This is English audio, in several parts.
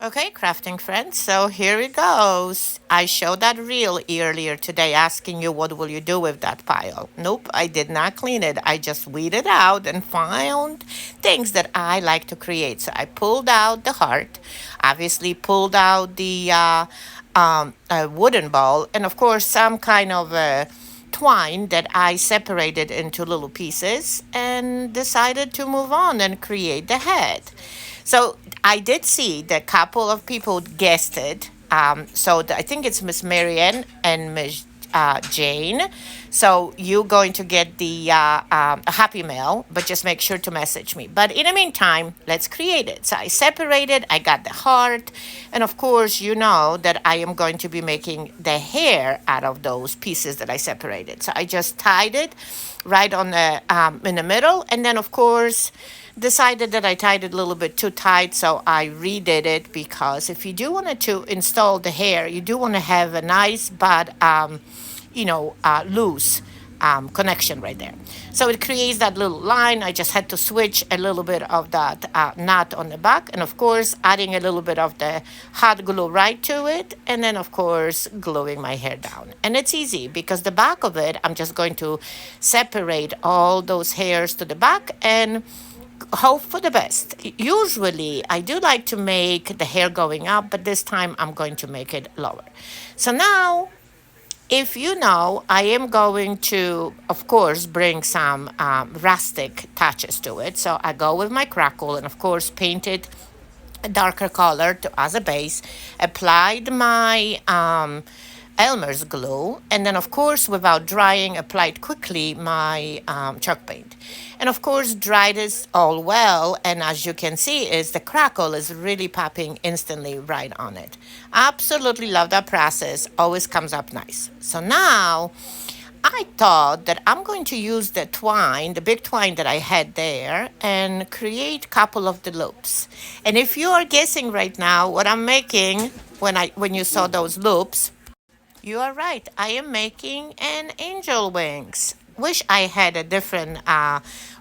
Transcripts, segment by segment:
Okay, crafting friends, so here it goes. I showed that reel earlier today asking you what will you do with that pile. Nope, I did not clean it. I just weeded out and found things that I like to create. So I pulled out the heart, obviously pulled out the wooden ball, and of course some kind of twine that I separated into little pieces and decided to move on and create the head. So I did see that a couple of people guessed it. I think it's Miss Marianne and Miss Jane. So you're going to get the a happy mail, but just make sure to message me. But in the meantime, let's create it. So I separated, I got the heart, and of course, you know that I am going to be making the hair out of those pieces that I separated. So I just tied it right on the in the middle, and then of course decided that I tied it a little bit too tight, so I redid it because if you do want to install the hair, you do want to have a nice but loose connection right there. So it creates that little line. I just had to switch a little bit of that knot on the back, and of course adding a little bit of the hot glue right to it, and then of course gluing my hair down. And it's easy because the back of it, I'm just going to separate all those hairs to the back and hope for the best. Usually, I do like to make the hair going up, but this time I'm going to make it lower. So now, if you know, I am going to, of course, bring some rustic touches to it. So I go with my crackle and, of course, paint it a darker color as a base, applied my Elmer's glue, and then of course without drying applied quickly my chalk paint, and of course dried it all well, and as you can see is the crackle is really popping instantly right on it. Absolutely love that process, always comes up nice. So now I thought that I'm going to use the twine, the big twine that I had there, and create a couple of the loops. And if you are guessing right now what I'm making when you saw those loops, you are right. I am making an angel wings. Wish I had a different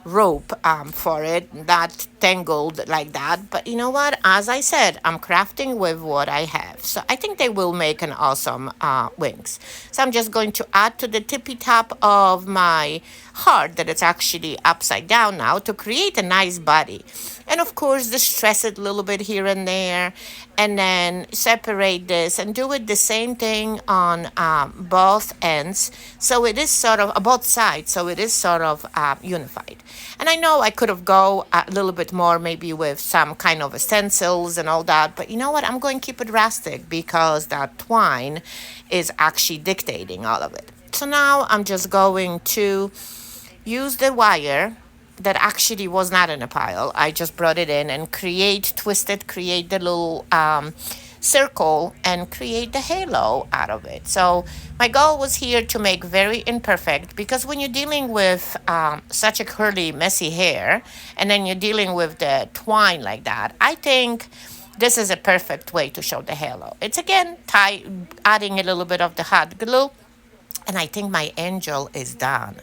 rope for it, not tangled like that. But you know what? As I said, I'm crafting with what I have. So I think they will make an awesome wings. So I'm just going to add to the tippy top of my heart that it's actually upside down now to create a nice body. And of course, distress it a little bit here and there, and then separate this and do it the same thing on both ends. So it is sort of both sides. So it is sort of unified. And I know I could have go a little bit more, maybe with some kind of stencils and all that. But you know what? I'm going to keep it rustic because that twine is actually dictating all of it. So now I'm just going to use the wire that actually was not in a pile. I just brought it in and twist it, create the little circle and create the halo out of it. So my goal was here to make very imperfect, because when you're dealing with such a curly, messy hair, and then you're dealing with the twine like that, I think this is a perfect way to show the halo. It's again adding a little bit of the hot glue, and I think my angel is done.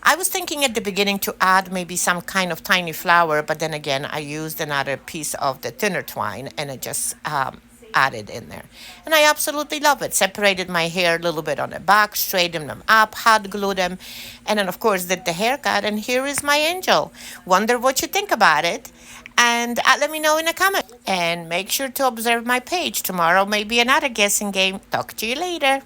I was thinking at the beginning to add maybe some kind of tiny flower, but then again, I used another piece of the thinner twine and it just added in there. And I absolutely love it. Separated my hair a little bit on the back, straightened them up, hot glued them, and then of course did the haircut, and here is my angel. Wonder what you think about it. And let me know in the comments. And make sure to observe my page. Tomorrow may be another guessing game. Talk to you later.